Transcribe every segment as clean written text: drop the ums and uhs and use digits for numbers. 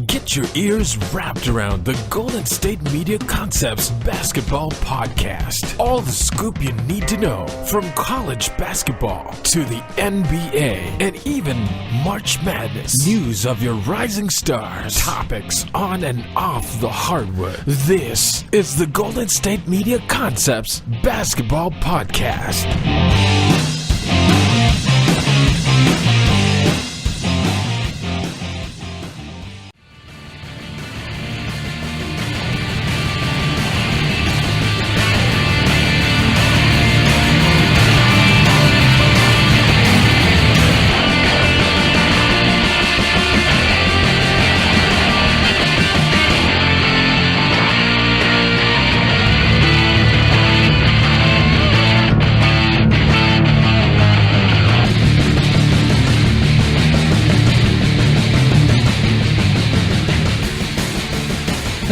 Get your ears wrapped around the Golden State Media Concepts Basketball Podcast. All the scoop you need to know from college basketball to the NBA and even March Madness. News of your rising stars. Topics on and off the hardwood. This is the Golden State Media Concepts Basketball Podcast.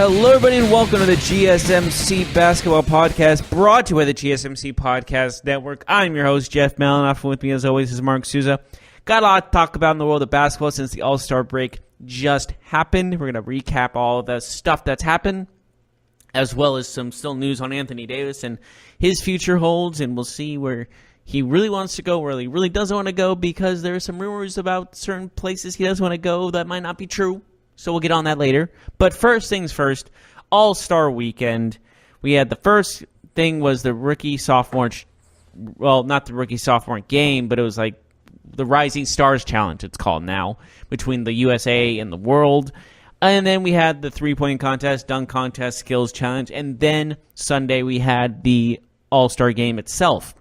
Hello, everybody, and welcome to the GSMC Basketball Podcast, brought to you by the GSMC Podcast Network. I'm your host, Jeff Malinoff, and with me, as always, is Mark Souza. Got a lot to talk about in the world of basketball since the All-Star break just happened. We're going to recap all the stuff that's happened, as well as some still news on Anthony Davis and his future holds, and we'll see where he really wants to go, where he really doesn't want to go, because there are some rumors about certain places he does want to go that might not be true. So we'll get on that later. But first things first, All-Star Weekend. We had the first thing was the rookie-sophomore, well, not the rookie-sophomore game, but it was like the Rising Stars Challenge, it's called now, between the USA and the world. And then we had the three-point contest, dunk contest, skills challenge. And then Sunday we had the All-Star game itself.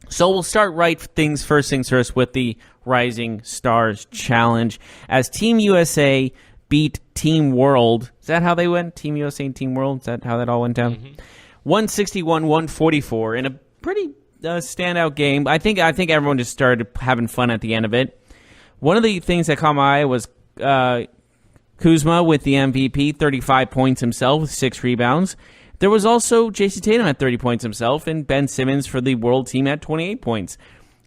So we'll start first things first with the Rising Stars Challenge. As Team USA beat Team World. Is that how they went? Team USA and Team World? Is that how that all went down? 161-144 in a pretty standout game. I think everyone just started having fun at the end of it. One of the things that caught my eye was Kuzma with the MVP, 35 points himself with 6 rebounds. There was also Jason Tatum at 30 points himself, and Ben Simmons for the World team at 28 points.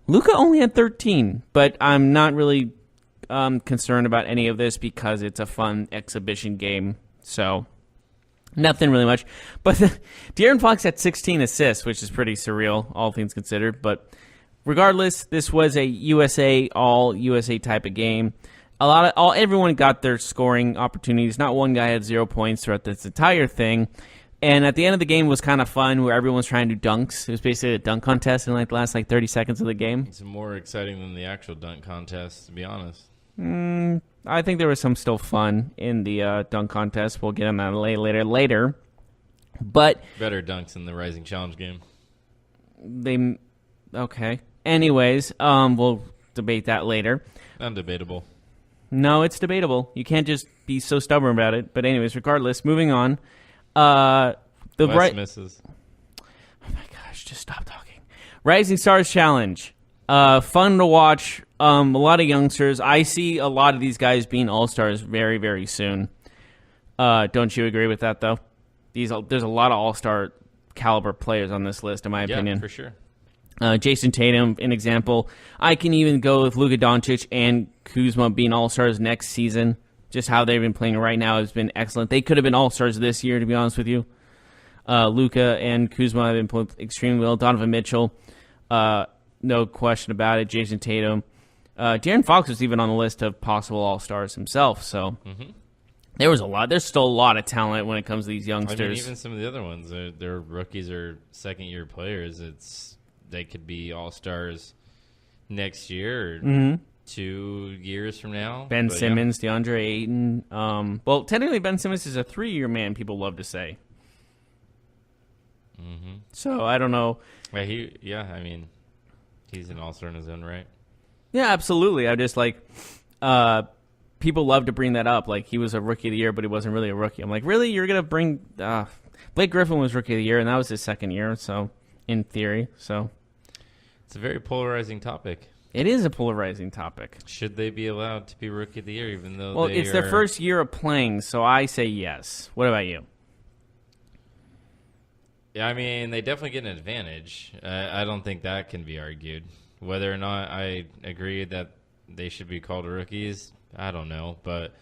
Luka only had 13, but I'm not really concerned about any of this because it's a fun exhibition game, so nothing really much. But De'Aaron Fox had 16 assists, which is pretty surreal, all things considered. But regardless, this was a all USA type of game. Everyone got their scoring opportunities. Not one guy had 0 points throughout this entire thing. And at the end of the game was kind of fun, where everyone was trying to do dunks. It was basically a dunk contest in the last 30 seconds of the game. It's more exciting than the actual dunk contest, to be honest. I think there was some still fun in the dunk contest. We'll get on that later. But better dunks in the Rising Challenge game. Okay. Anyways, we'll debate that later. Undebatable. No, it's debatable. You can't just be so stubborn about it. But anyways, regardless, moving on. Misses. Oh my gosh, just stop talking. Rising Stars Challenge. Fun to watch. A lot of youngsters. I see a lot of these guys being all-stars very, very soon. Don't you agree with that, though? There's a lot of all-star caliber players on this list, in my opinion. Yeah, for sure. Jason Tatum, an example. I can even go with Luka Doncic and Kuzma being all-stars next season. Just how they've been playing right now has been excellent. They could have been all-stars this year, to be honest with you. Luka and Kuzma have been playing extremely well. Donovan Mitchell, no question about it. Jason Tatum. De'Aaron Fox was even on the list of possible all-stars himself. So there was a lot. There's still a lot of talent when it comes to these youngsters. I mean, even some of the other ones, they're rookies or second-year players. They could be all-stars next year or 2 years from now. Ben Simmons, DeAndre Ayton. Well, technically, Ben Simmons is a 3-year man, people love to say. So, I don't know. I mean, he's an all-star in his own right. Yeah, absolutely. I just people love to bring that up. Like, he was a Rookie of the Year, but he wasn't really a rookie. I'm like, really? You're going to bring... Blake Griffin was Rookie of the Year, and that was his second year, so, in theory, so... It's a very polarizing topic. It is a polarizing topic. Should they be allowed to be Rookie of the Year, even though Well, it's their first year of playing, so I say yes. What about you? Yeah, I mean, they definitely get an advantage. I don't think that can be argued. Whether or not I agree that they should be called rookies, I don't know. But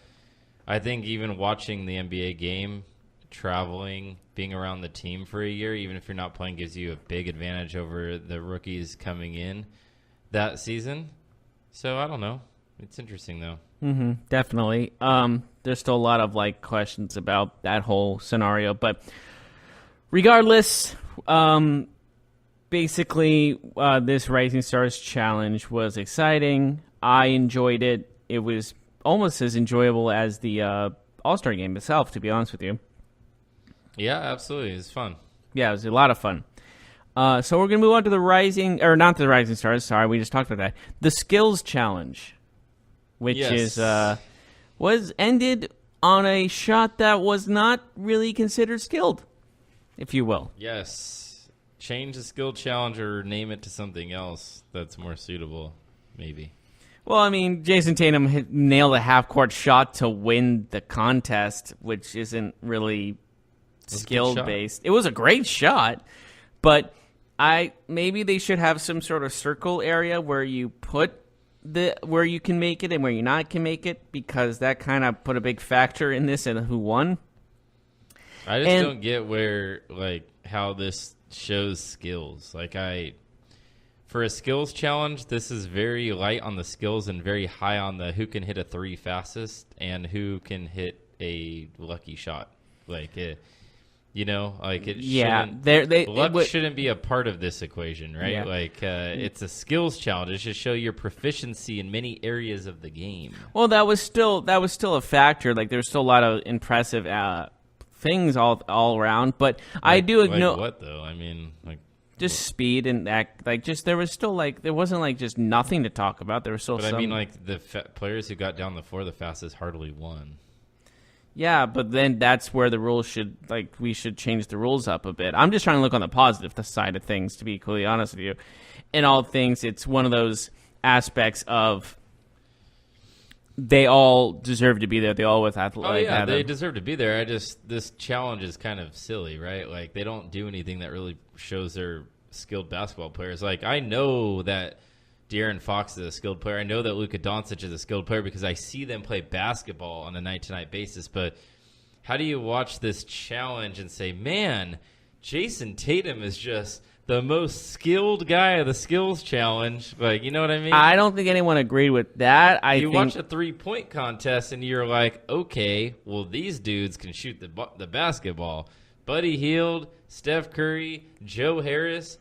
I think even watching the NBA game, traveling, being around the team for a year, even if you're not playing, gives you a big advantage over the rookies coming in that season. So I don't know. It's interesting though. Definitely. There's still a lot of questions about that whole scenario, but regardless, basically, this Rising Stars Challenge was exciting. I enjoyed it. It was almost as enjoyable as the All-Star Game itself, to be honest with you. Yeah, absolutely. It's fun. Yeah, it was a lot of fun. So we're going to move on to the not the Rising Stars. Sorry, we just talked about that. The Skills Challenge, which was ended on a shot that was not really considered skilled, if you will. Yes. Change the skill challenge or name it to something else that's more suitable, maybe. Well, I mean, Jason Tatum nailed a half-court shot to win the contest, which isn't really skill-based. It was a great shot, but maybe they should have some sort of circle area where you put where you can make it and where you not can make it, because that kind of put a big factor in this and who won. I just don't get how this shows skills. For a skills challenge, this is very light on the skills and very high on the who can hit a three fastest and who can hit a lucky shot. Luck shouldn't be a part of this equation, right? Yeah. It's a skills challenge. It should show your proficiency in many areas of the game. Well, that was still a factor. There's still a lot of impressive things all around, but I do ignore what though. I mean, just speed and act. There was still there wasn't just nothing to talk about. There was still. But I mean, the players who got down the floor the fastest hardly won. Yeah, but then that's where the rules should, we should change the rules up a bit. I'm just trying to look on the positive side of things, to be completely honest with you. In all things, it's one of those aspects of they all deserve to be there. They all with athletic. Oh, yeah, they deserve to be there. This challenge is kind of silly, right? They don't do anything that really shows they're skilled basketball players. I know that De'Aaron Fox is a skilled player. I know that Luka Doncic is a skilled player because I see them play basketball on a night-to-night basis. But how do you watch this challenge and say, man, Jason Tatum is just the most skilled guy of the skills challenge? You know what I mean? I don't think anyone agreed with that. You watch a three-point contest and you're like, okay, well, these dudes can shoot the basketball. Buddy Hield, Steph Curry, Joe Harris,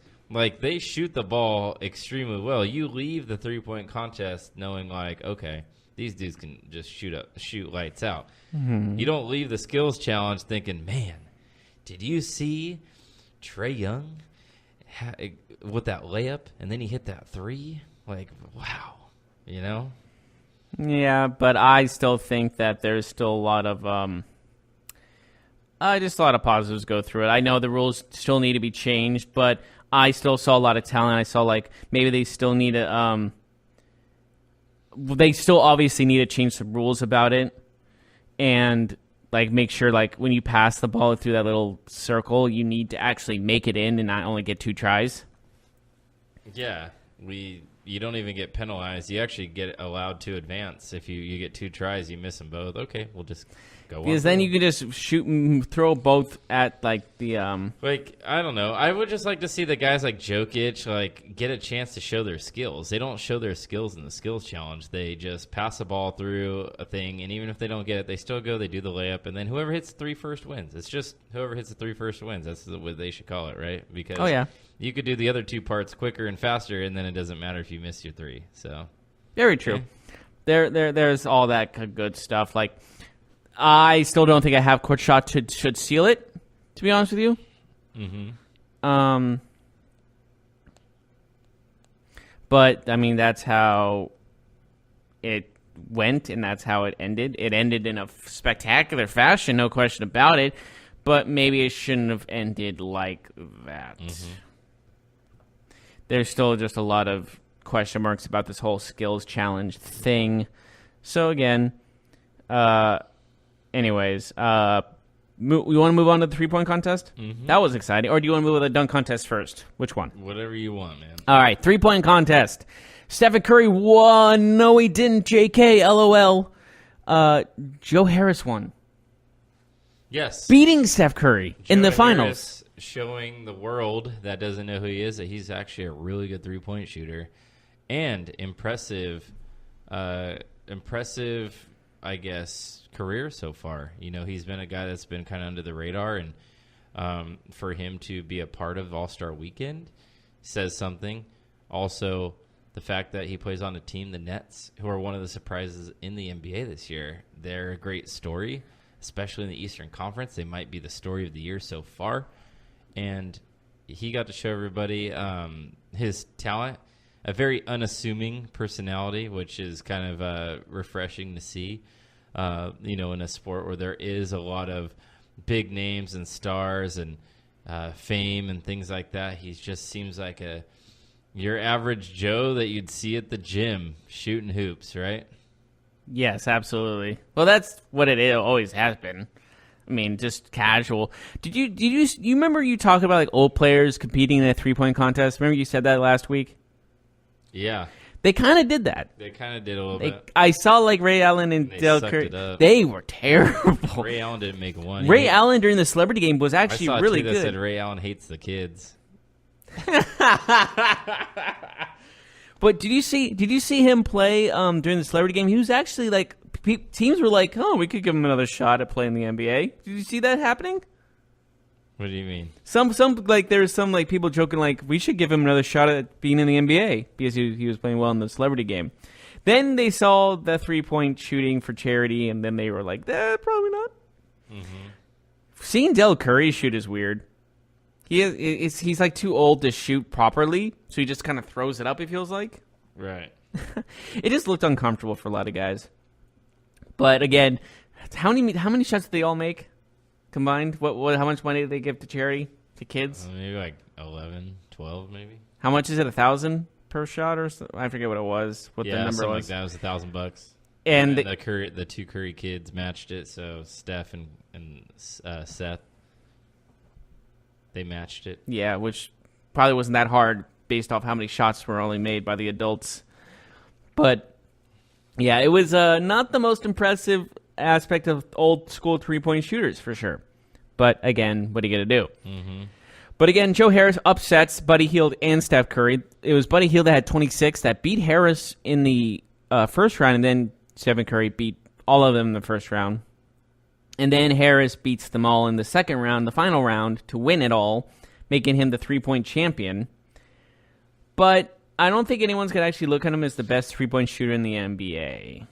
they shoot the ball extremely well. You leave the three-point contest knowing, okay, these dudes can just shoot lights out. Mm-hmm. You don't leave the skills challenge thinking, man, did you see Trae Young with that layup and then he hit that three? Wow, you know? Yeah, but I still think that there's still a lot of just a lot of positives go through it. I know the rules still need to be changed, but I still saw a lot of talent. I saw maybe they still need to they still obviously need to change some rules about it and make sure when you pass the ball through that little circle, you need to actually make it in and not only get 2 tries. Yeah, you don't even get penalized. You actually get allowed to advance. If you get 2 tries, you miss them both. Okay, we'll just go on. Because then you can just shoot and throw both at the I don't know. I would just like to see the guys like Jokic get a chance to show their skills. They don't show their skills in the skills challenge. They just pass the ball through a thing, and even if they don't get it, they still go. They do the layup, and then whoever hits 3 first wins. It's just whoever hits the 3 first wins. That's what they should call it, right? Because you could do the other 2 parts quicker and faster, and then it doesn't matter if you miss your 3. So very true. Yeah. There's all that good stuff. I still don't think a half-court shot should seal it, to be honest with you. Mm-hmm. But, I mean, that's how it went, and that's how it ended. It ended in a spectacular fashion, no question about it, but maybe it shouldn't have ended like that. Mm-hmm. There's still just a lot of question marks about this whole skills challenge thing. So, again, anyways, we want to move on to the 3-point contest? Mm-hmm. That was exciting. Or do you want to move with a dunk contest first? Which one? Whatever you want, man. All right, 3-point contest. Stephen Curry won. No, he didn't. JK, LOL. Joe Harris won, Yes. beating Steph Curry in Joe the finals. Harris showing the world that doesn't know who he is that he's actually a really good three-point shooter and impressive, I guess, career so far. You know, he's been a guy that's been kind of under the radar, and for him to be a part of All-Star Weekend says something. Also, the fact that he plays on a team, the Nets, who are one of the surprises in the NBA this year. They're a great story, especially in the Eastern Conference. They might be the story of the year so far. And he got to show everybody his talent, a very unassuming personality, which is kind of refreshing to see, in a sport where there is a lot of big names and stars and fame and things like that. He just seems like your average Joe that you'd see at the gym shooting hoops, right? Yes, absolutely. Well, that's what it always has been. I mean, just casual. Did you remember you talking about like old players competing in a 3-point contest? Remember you said that last week? Yeah. They kind of did that. They kind of did a little bit. I saw like Ray Allen and Dale Curry. They were terrible. Ray Allen didn't make one. Ray Allen during the celebrity game was actually I saw really a tweet good. that said Ray Allen hates the kids. But did you see him play during the celebrity game? He was actually like teams were like, oh, we could give him another shot at playing the NBA. Did you see that happening? What do you mean? Some like there's some like people joking like we should give him another shot at being in the NBA because he was playing well in the celebrity game. Then they saw the 3-point shooting for charity, and then they were like, probably not. Mm-hmm. Seeing Del Curry shoot is weird. He's like too old to shoot properly, so he just kind of throws it up. It feels like. Right. It just looked uncomfortable for a lot of guys. But again, how many shots did they all make combined? How much money did they give to charity to kids? Maybe like 11, 12 maybe. How much is it? $1,000 per shot or so? I forget what it was. What the number was? Like that was $1,000. And the two Curry kids matched it. So Steph and Seth, they matched it. Yeah, which probably wasn't that hard based off how many shots were only made by the adults. But yeah, it was not the most impressive aspect of old school 3-point shooters for sure. But again, what are you going to do? Mm-hmm. But again, Joe Harris upsets Buddy Hield and Steph Curry. It was Buddy Hield that had 26 that beat Harris in the first round, and then Stephen Curry beat all of them in the first round. And then Harris beats them all in the second round, the final round, to win it all, making him the 3-point champion. But I don't think anyone's going to actually look at him as the best 3-point shooter in the NBA.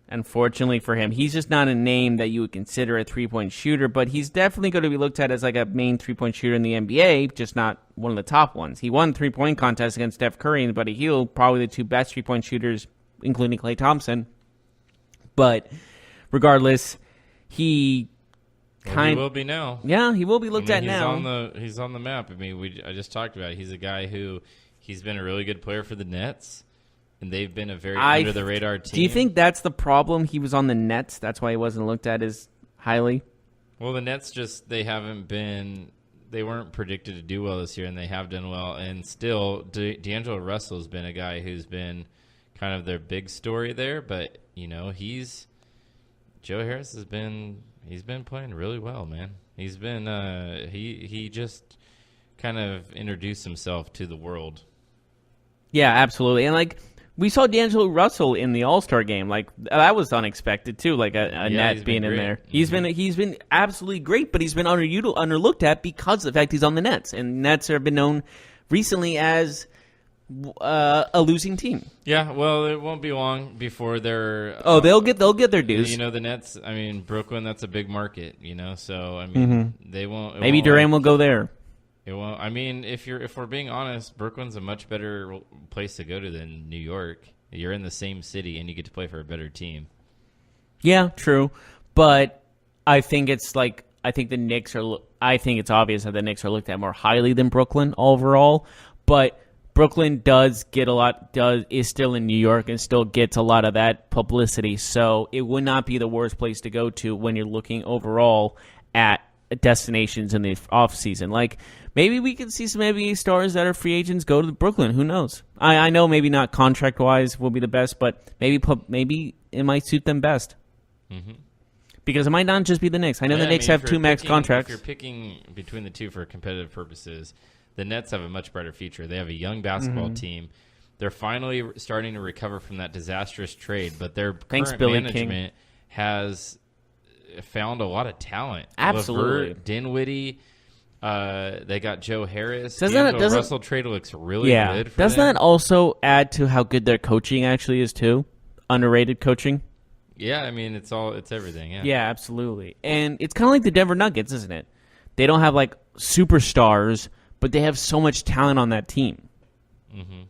Unfortunately for him, he's just not a name that you would consider a 3-point shooter, but he's definitely going to be looked at as like a main 3-point shooter in the NBA, just not one of the top ones. He won 3-point contest against Steph Curry and Buddy Hield, probably the two best 3-point shooters, including Klay Thompson. But regardless, he will be now. Yeah, he will be looked at now. He's on the map. I mean, I just talked about it. He's a guy who he's been a really good player for the Nets. And they've been a very under-the-radar team. Do you think that's the problem? He was on the Nets. That's why he wasn't looked at as highly? Well, the Nets they weren't predicted to do well this year, and they have done well. And still, D'Angelo Russell has been a guy who's been kind of their big story there. But, Joe Harris he's been playing really well, man. He's been, he just kind of introduced himself to the world. Yeah, absolutely. And, we saw D'Angelo Russell in the All-Star game. That was unexpected too. A net being in there. Mm-hmm. He's been absolutely great, but he's been underlooked at because of the fact he's on the Nets, and Nets have been known recently as a losing team. Yeah, well, it won't be long before they're. They'll get their dues. The Nets. I mean, Brooklyn. That's a big market. So I mean, they won't. Maybe Durant will go there. It won't. I mean, if we're being honest, Brooklyn's a much better place to go to than New York. You're in the same city, and you get to play for a better team. Yeah, true. But I think it's I think the Knicks are. I think it's obvious that the Knicks are looked at more highly than Brooklyn overall. But Brooklyn is still in New York and still gets a lot of that publicity. So it would not be the worst place to go to when you're looking overall at destinations in the off season. Maybe we can see some NBA stars that are free agents go to Brooklyn. Who knows? I know maybe not contract-wise will be the best, but maybe suit them best. Mm-hmm. Because it might not just be the Knicks. I know the Knicks have two max contracts. If you're picking between the two for competitive purposes, the Nets have a much brighter future. They have a young basketball team. They're finally starting to recover from that disastrous trade, but their current management has found a lot of talent. Absolutely. LeVert, Dinwiddie, they got Joe Harris. Doesn't Russell trade looks really good for Doesn't them. that also add to how good their coaching actually is, too? Underrated coaching? Yeah, I mean, it's everything, yeah. Yeah, absolutely. And it's kind of like the Denver Nuggets, isn't it? They don't have, like, superstars, but they have so much talent on that team. Mm-hmm.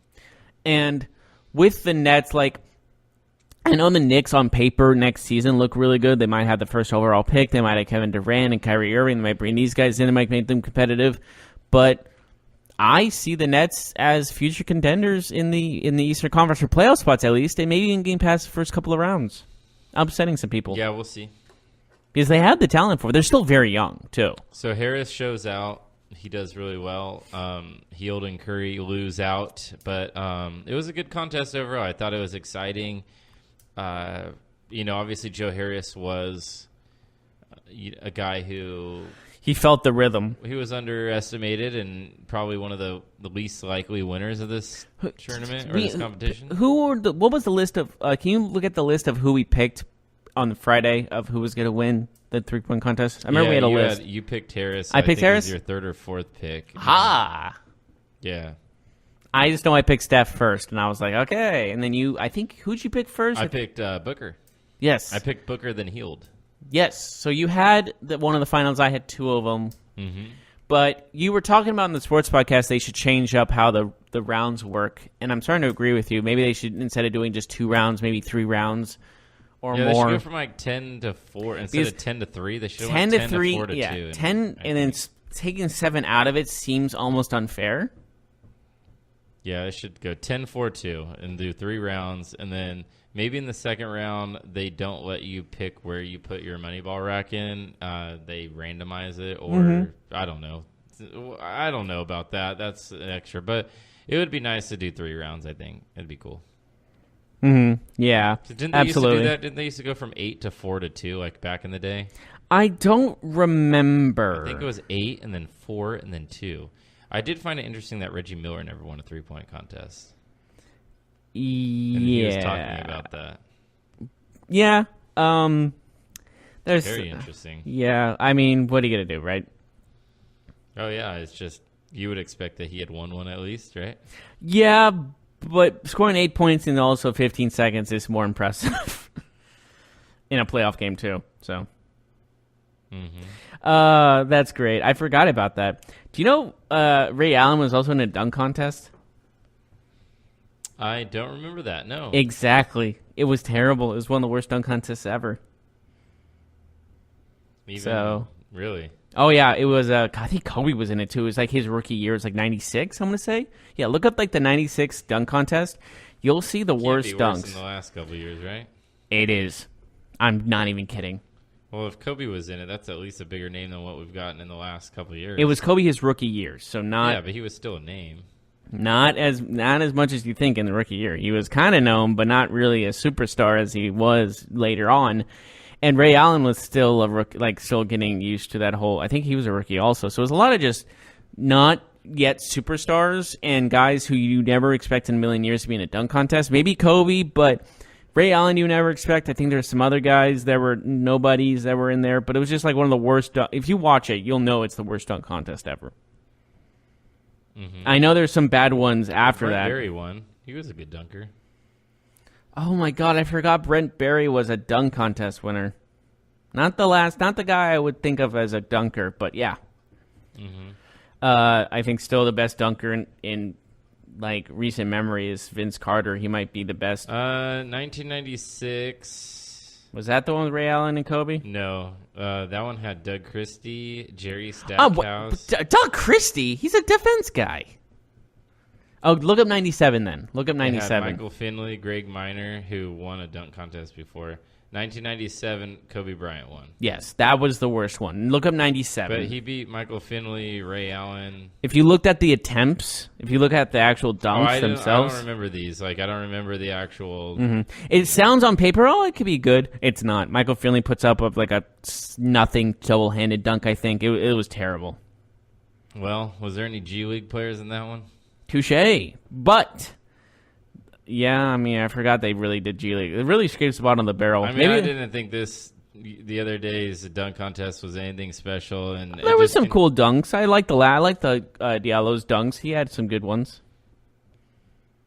And with the Nets, like, I know the Knicks on paper next season look really good. They might have the first overall pick. They might have Kevin Durant and Kyrie Irving. They might bring these guys in. They might make them competitive. But I see the Nets as future contenders in the Eastern Conference for playoff spots, at least, and maybe even getting past the first couple of rounds. Upsetting some people. Yeah, we'll see. Because they have the talent for it. They're still very young, too. So Harris shows out. He does really well. Hield and Curry lose out. But it was a good contest overall. I thought it was exciting. Obviously Joe Harris was a guy who... He felt the rhythm. He was underestimated and probably one of the least likely winners of this tournament or this competition. What was the list of... can you look at the list of who we picked on the Friday of who was going to win the three-point contest? I remember we had a list. You picked Harris. I picked Harris? It was your third or fourth pick. Ha! Yeah. I just know I picked Steph first, and I was like, okay. And then who'd you pick first? I picked Booker. Yes. I picked Booker, then Hield. Yes. So you had one of the finals. I had two of them. Mm-hmm. But you were talking about in the sports podcast they should change up how the rounds work. And I'm starting to agree with you. Maybe they should, instead of doing just 2 rounds, maybe 3 rounds or more. They should go from like 10 to 4 instead of 10 to 3. They should 10 have to 3, 4 to 2. 10 and then taking 7 out of it seems almost unfair. Yeah, they should go 10-4-2 and do 3 rounds, and then maybe in the second round they don't let you pick where you put your money ball rack in. They randomize it, or I don't know. I don't know about that. That's an extra, but it would be nice to do 3 rounds. I think it'd be cool. Yeah, So didn't they absolutely. used to do that? Didn't they used to go from 8 to 4 to 2 like back in the day? I don't remember. I think it was 8 and then 4 and then 2. I did find it interesting that Reggie Miller never won a 3-point contest. And he was talking about that. Yeah. There's Very interesting. Yeah, I mean, what are you gonna do, right? Oh yeah, it's just you would expect that he had won one at least, right? Yeah, but scoring 8 points in also 15 seconds is more impressive in a playoff game too. So. That's great. I forgot about that. Do you know Ray Allen was also in a dunk contest? I don't remember that. No. Exactly. It was terrible. It was one of the worst dunk contests ever. Really? Oh yeah, it was. I think Kobe was in it too. It was like his rookie year. It was like '96. I'm gonna say. Yeah, look up like the '96 dunk contest. You'll see the worst dunks. Worse in the last couple of years, right? It is. I'm not even kidding. Well, if Kobe was in it, that's at least a bigger name than what we've gotten in the last couple of years. It was Kobe his rookie year, so Yeah, but he was still a name. Not as much as you think in the rookie year. He was kind of known, but not really a superstar as he was later on. And Ray Allen was still a rookie, like still getting used to that whole. I think he was a rookie also. So it was a lot of just not yet superstars and guys who you never expect in a million years to be in a dunk contest. Maybe Kobe, but Ray Allen you never expect. I think there's some other guys that were nobodies that were in there, but it was just like one of the worst. If you watch it, you'll know it's the worst dunk contest ever. I know there's some bad ones after Brent that. Berry won. He was a good dunker. Oh my God, I forgot Brent Berry was a dunk contest winner. Not the guy I would think of as a dunker, but yeah. I think still the best dunker in like recent memory is Vince Carter. He might be the best. 1996. Was that the one with Ray Allen and Kobe? No, that one had Doug Christie, Jerry Stackhouse. Doug Christie? He's a defense guy. Oh, look up 97 then. Look up 97. Michael Finley, Greg Minor, who won a dunk contest before. 1997, Kobe Bryant won. Yes, that was the worst one. Look up 97. But he beat Michael Finley, Ray Allen. If you looked at the attempts, if you look at the actual dunks themselves. I don't remember these. Like, I don't remember the actual. It sounds on paper, it could be good. It's not. Michael Finley puts up like a nothing double-handed dunk, I think. It was terrible. Well, was there any G League players in that one? Touche. But, yeah, I mean, I forgot they really did G League. It really scrapes the bottom of the barrel. I mean, I didn't think the other day's dunk contest was anything special. And there was some cool dunks. I like the Diallo's dunks. He had some good ones.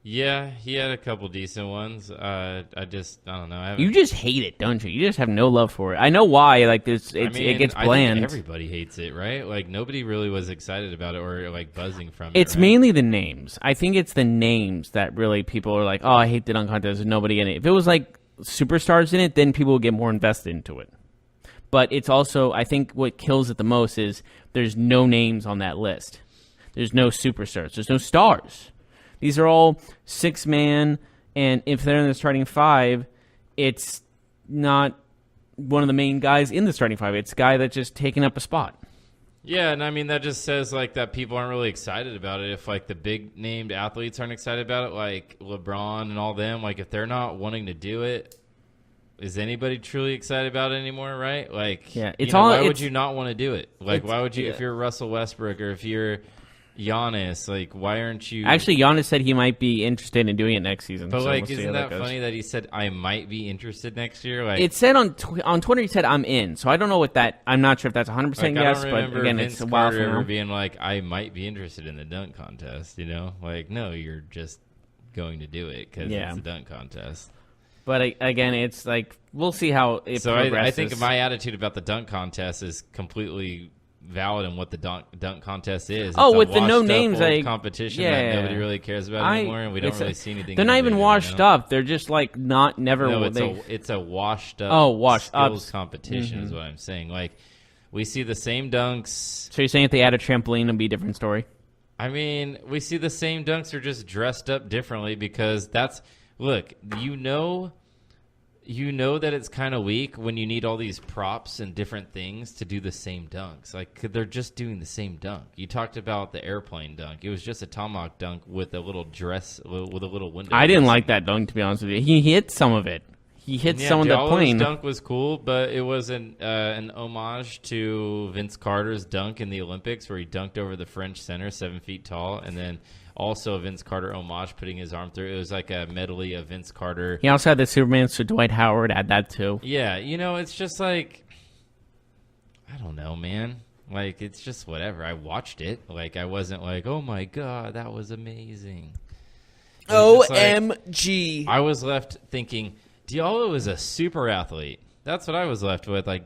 Yeah, he had a couple decent ones. I don't know. You just hate it, don't you? You just have no love for it. I know why. Like this, it gets bland. I think everybody hates it, right? Like nobody really was excited about it or like buzzing from it. It's right? mainly the names. I think it's the names that really people are like, oh, I hate the dunk contest. There's nobody in it. If it was like superstars in it, then people would get more invested into it. But it's also, I think what kills it the most is there's no names on that list. There's no superstars. There's no stars. These are all 6-man, and if they're in the starting 5, it's not one of the main guys in the starting 5. It's a guy that's just taking up a spot. Yeah, and I mean, that just says like that people aren't really excited about it. If like the big named athletes aren't excited about it, like LeBron and all them, like if they're not wanting to do it, is anybody truly excited about it anymore, right? Like, yeah, why would you not want to do it? Like, why would you, if you're Russell Westbrook or if you're Giannis, like, why aren't you? Actually, Giannis said he might be interested in doing it next season. But so like, we'll isn't that funny that he said I might be interested next year? Like, it said on Twitter, he said I'm in. So I don't know what that. I'm not sure if that's 100% yes, but again, Vince it's a while from Carter now. being like, I might be interested in the dunk contest. You know, like, no, you're just going to do it because it's a dunk contest. But again, it's like we'll see how it progresses. I think my attitude about the dunk contest is completely valid in what the dunk contest is. It's with the no names, like competition that nobody really cares about anymore, and we don't really see anything. They're not even washed up. They're just like never. No, it's a washed up. Skills competition is what I'm saying. Like we see the same dunks. So you're saying if they add a trampoline, it'd be a different story? I mean, we see the same dunks are just dressed up differently because look, you know that it's kind of weak when you need all these props and different things to do the same dunks. Like, they're just doing the same dunk. You talked about the airplane dunk. It was just a tomahawk dunk with a little dress, with a little window. I didn't like that dunk, to be honest with you. He hit some of it. He hit some of the plane. Dunk was cool, but it was an homage to Vince Carter's dunk in the Olympics where he dunked over the French center, 7 feet tall, and then also a Vince Carter homage, putting his arm through. It was like a medley of Vince Carter. He also had the Superman, so Dwight Howard had that too. Yeah, it's just like, I don't know, man. Like, it's just whatever. I watched it. Like, I wasn't like, oh my God, that was amazing. OMG. I was left thinking, Diallo is a super athlete. That's what I was left with. Like,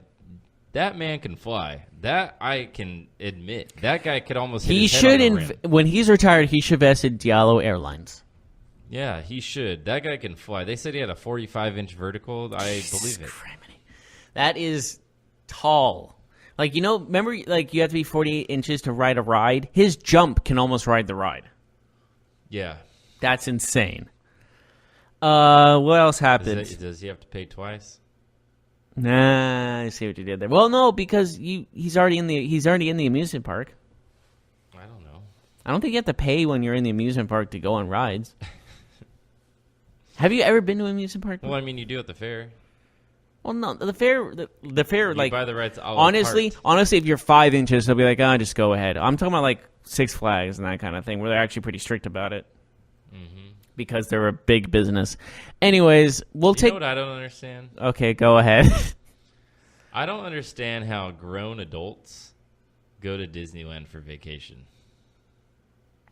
that man can fly. That I can admit. That guy could almost hit his head on the rim. When he's retired, he should invest in Diallo Airlines. Yeah, he should. That guy can fly. They said he had a 45-inch vertical. I believe it. Criminy. That is tall. Like, remember, like, you have to be 48 inches to ride a ride? His jump can almost ride the ride. Yeah. That's insane. What else happened? Does he have to pay twice? Nah, I see what you did there. Well, no, because he's already in the amusement park. I don't know. I don't think you have to pay when you're in the amusement park to go on rides. Have you ever been to an amusement park? Well, I mean, you do at the fair. Well, no, the fair, you like buy the rights. Honestly, if you're 5 inches, they'll be like, just go ahead. I'm talking about like Six Flags and that kind of thing, where they're actually pretty strict about it. Because they're a big business. Anyways, we'll take. You know what I don't understand? Okay, go ahead. I don't understand how grown adults go to Disneyland for vacation.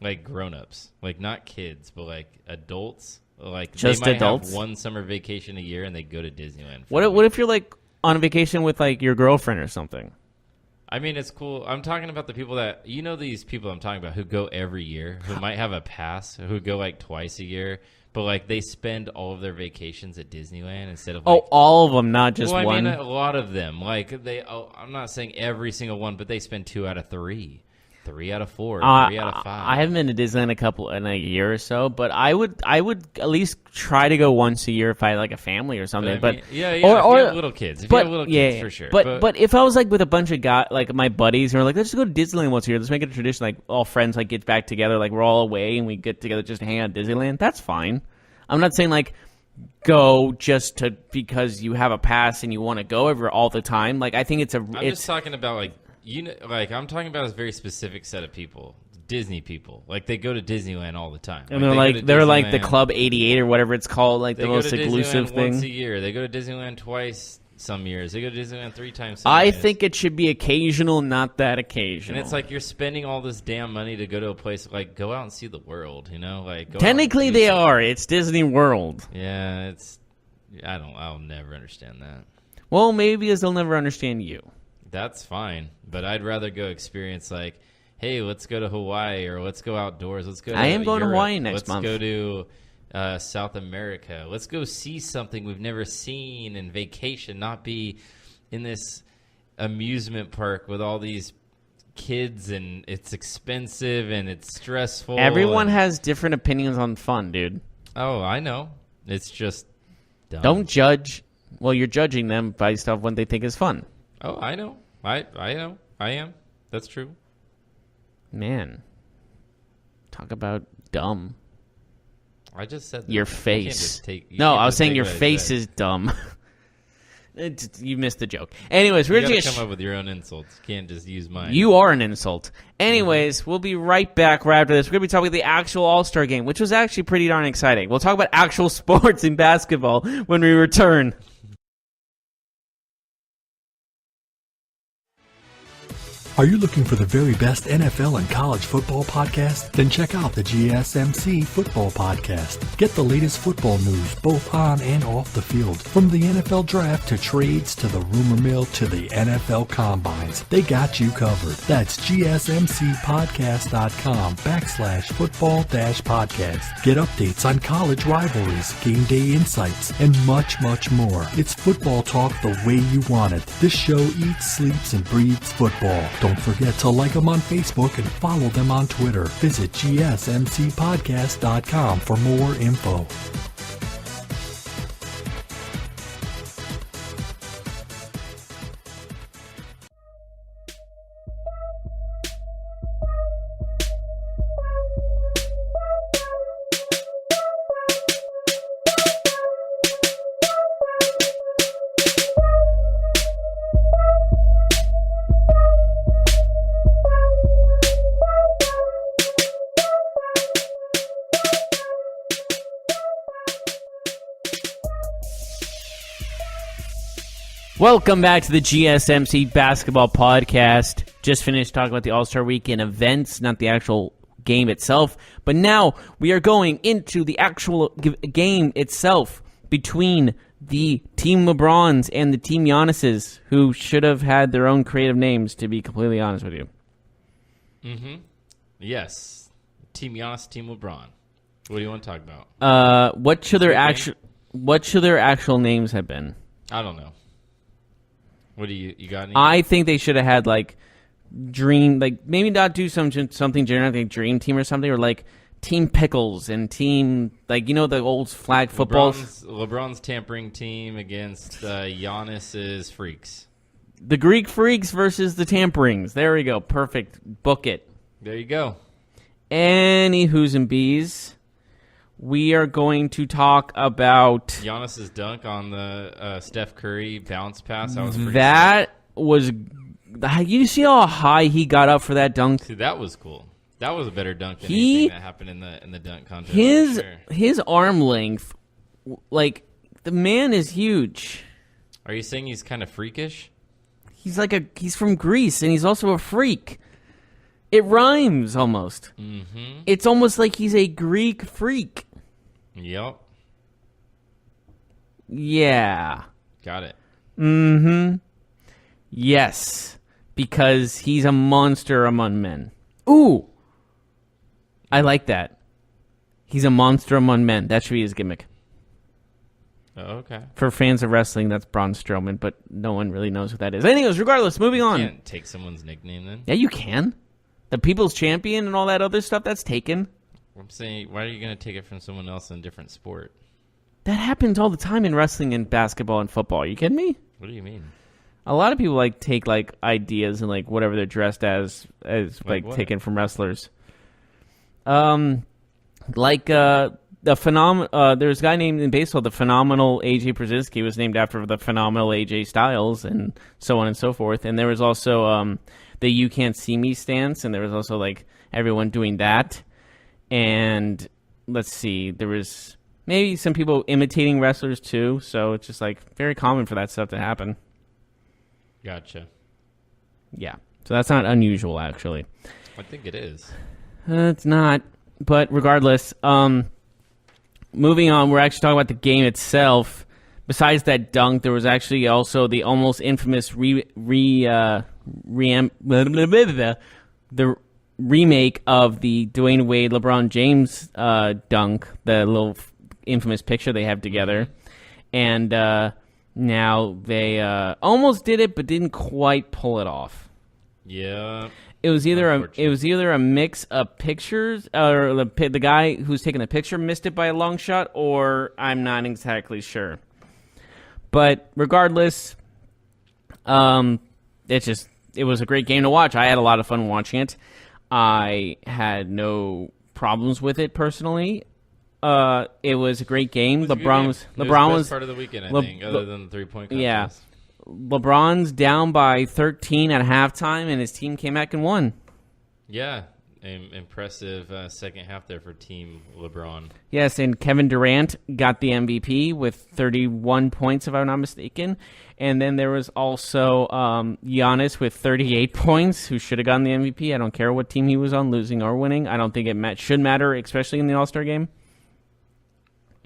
Like grown-ups, like not kids, but like adults. Like just they might adults. have one summer vacation a year, and they go to Disneyland. What if you're like on a vacation with like your girlfriend or something? I mean, it's cool. I'm talking about the people that, these people I'm talking about who go every year, who might have a pass, who go like twice a year, but like they spend all of their vacations at Disneyland instead of like, all of them, not just one. I mean, a lot of them. Like I'm not saying every single one, but they spend 2 out of 3. 3 out of 4, 3 out of 5. I haven't been to Disneyland in a year or so, but I would at least try to go once a year if I had like a family or something. But, if you have little kids. If you have little kids, for sure. But if I was like with a bunch of guys, like my buddies, and we're like, let's just go to Disneyland once a year. Let's make it a tradition. Like all friends like get back together. Like we're all away and we get together just to hang out at Disneyland. That's fine. I'm not saying like go just because you have a pass and you want to go over all the time. Like I think I'm just talking about I'm talking about a very specific set of people, Disney people. Like they go to Disneyland all the time. And they're like the Club 88 or whatever it's called, like the most exclusive thing. Once a year, they go to Disneyland twice. Some years they go to Disneyland 3 times. I think it should be occasional, not that occasional. And it's like you're spending all this damn money to go to a place like go out and see the world. Like technically they are. It's Disney World. Yeah, I'll never understand that. Well, maybe because they'll never understand you. That's fine, but I'd rather go experience like, hey, let's go to Hawaii or let's go outdoors. Let's go. I am going Europe. to Hawaii next month. Let's go to South America. Let's go see something we've never seen and vacation, not be in this amusement park with all these kids and it's expensive and it's stressful. Everyone has different opinions on fun, dude. Oh, I know. It's just dumb. Don't judge. Well, you're judging them based off what they think is fun. Oh, I know. I know. I am. That's true. Man. Talk about dumb. I just said that. Your face. I was saying your face is dumb. You missed the joke. Anyways, we're going going to come up with your own insults. You can't just use mine. You are an insult. Anyways, we'll be right back right after this. We're going to be talking about the actual All-Star game, which was actually pretty darn exciting. We'll talk about actual sports in basketball when we return. Are you looking for the very best NFL and college football podcast? Then check out the GSMC Football Podcast. Get the latest football news both on and off the field. From the NFL Draft to trades to the rumor mill to the NFL Combines. They got you covered. That's GSMCpodcast.com/football-podcast. Get updates on college rivalries, game day insights, and much, much more. It's football talk the way you want it. This show eats, sleeps, and breathes football. Don't forget to like them on Facebook and follow them on Twitter. Visit GSMCpodcast.com for more info. Welcome back to the GSMC Basketball Podcast. Just finished talking about the All-Star Weekend events, not the actual game itself. But now we are going into the actual game itself between the Team LeBrons and the Team Giannis's, who should have had their own creative names, to be completely honest with you. Mm-hmm. Yes. Team Giannis, Team LeBron. What do you want to talk about? What should their actual names have been? I don't know. What do you got any? I think they should have had maybe not do something generic like Dream Team or something, or like Team Pickles and Team the old flag footballs. LeBron's tampering team against Giannis's Freaks. The Greek Freaks versus the Tamperings. There we go. Perfect. Book it. There you go. Any who's and bees. We are going to talk about Giannis's dunk on the Steph Curry bounce pass. That was you see how high he got up for that dunk? See, that was cool. That was a better dunk than anything that happened in the dunk contest. His arm length, the man is huge. Are you saying he's kind of freakish? He's from Greece and he's also a freak. It rhymes almost. Mm-hmm. It's almost like he's a Greek freak. Yep. Yeah. Got it. Mm-hmm. Yes. Because he's a monster among men. Ooh. I like that. He's a monster among men. That should be his gimmick. Oh, okay. For fans of wrestling, that's Braun Strowman, but no one really knows who that is. Anyways, regardless, moving on. You can't take someone's nickname then? Yeah, you can. The People's Champion and all that other stuff, that's taken. I'm saying, why are you going to take it from someone else in a different sport? That happens all the time in wrestling and basketball and football. Are you kidding me? What do you mean? A lot of people like take like ideas and like whatever they're dressed as like what? taken from wrestlers. Like there's a guy named in baseball, the phenomenal AJ Przinsky was named after the phenomenal AJ Styles, and so on and so forth. And there was also the "You Can't See Me" stance, and there was also like everyone doing that. And let's see, there was maybe some people imitating wrestlers too. So it's just like very common for that stuff to happen. Gotcha. Yeah, so that's not unusual actually. I think it is. It's not, but regardless, moving on, we're actually talking about the game itself. Besides that dunk, there was actually also the almost infamous the remake of the Dwayne Wade LeBron James dunk, the little infamous picture they have together, and now they almost did it but didn't quite pull it off. Yeah. It was either a mix of pictures, or the guy who's taking the picture missed it by a long shot, or I'm not exactly sure. But regardless, it was a great game to watch. I had a lot of fun watching it. I had no problems with it personally. It was a great game. LeBron was the best part of the weekend, I think, other than the 3-point contest. Yeah. LeBron's down by 13 at halftime, and his team came back and won. Yeah, impressive second half there for Team LeBron. Yes, and Kevin Durant got the MVP with 31 points, if I'm not mistaken. And then there was also Giannis with 38 points, who should have gotten the MVP. I don't care what team he was on, losing or winning. I don't think it should matter, especially in the All-Star game.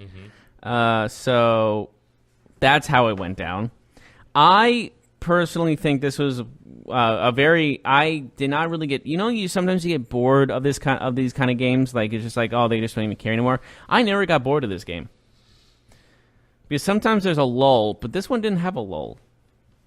Mm-hmm. So that's how it went down. I personally think this was I did not really get, you sometimes you get bored of these kind of games, like it's just like, oh, they just don't even care anymore. I never got bored of this game because sometimes there's a lull, but this one didn't have a lull.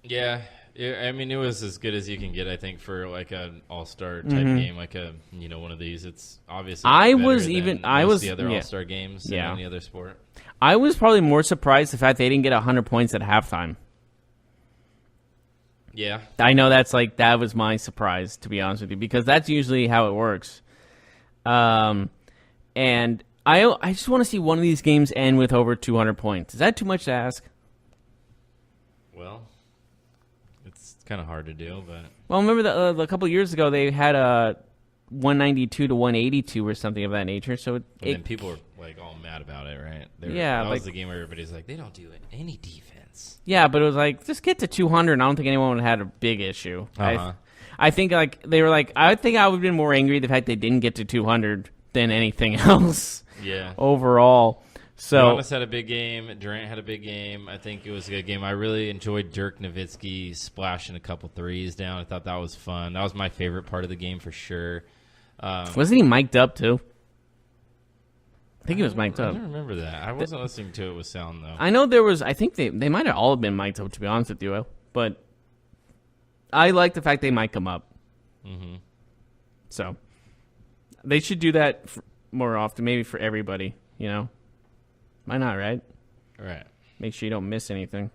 Yeah, I mean, it was as good as you can get, I think, for like an all-star type game, like one of these. It's obviously the other all-star games in any other sport. I was probably more surprised the fact they didn't get 100 points at halftime. Yeah. I know that was my surprise, to be honest with you, because that's usually how it works. And I just want to see one of these games end with over 200 points. Is that too much to ask? Well, it's kind of hard to do, but... Well, remember a couple of years ago, they had a 192 to 182 or something of that nature. So and people were like all mad about it, right? That was the game where everybody's like, they don't do any defense. Yeah, but it was like, just get to 200, and I don't think anyone would have had a big issue. Uh-huh. I think they were like, I think I would have been more angry the fact they didn't get to 200 than anything else. Yeah. Overall. So Giannis had a big game. Durant had a big game. I think it was a good game. I really enjoyed Dirk Nowitzki splashing a couple threes down. I thought that was fun. That was my favorite part of the game for sure. Wasn't he mic'd up too? I think he was mic'd up. I don't remember that. I wasn't listening to it with sound though. I know there was. I think they might have all been mic'd up, to be honest with you. But I like the fact they mic him up. Mm-hmm. So they should do that more often, maybe for everybody. Why not, right? Right. Make sure you don't miss anything.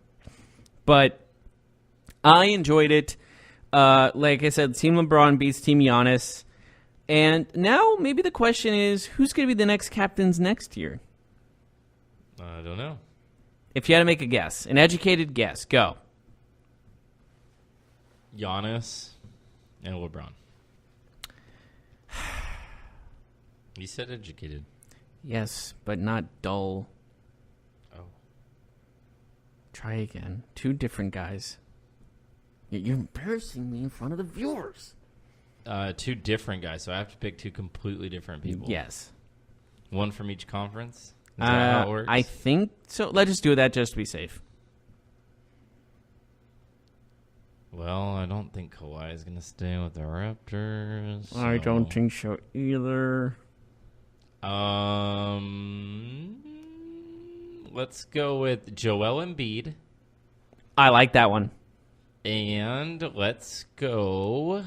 But I enjoyed it. Like I said, Team LeBron beats Team Giannis. And now maybe the question is, who's going to be the next captains next year? I don't know. If you had to make a guess, an educated guess, go. Giannis and LeBron. You said educated. Yes, but not dull. Oh. Try again. Two different guys. You're embarrassing me in front of the viewers. Two different guys, so I have to pick two completely different people. Yes. One from each conference? Is that how it works? I think so. Let's just do that just to be safe. Well, I don't think Kawhi is going to stay with the Raptors. So. I don't think so either. Let's go with Joel Embiid. I like that one. And let's go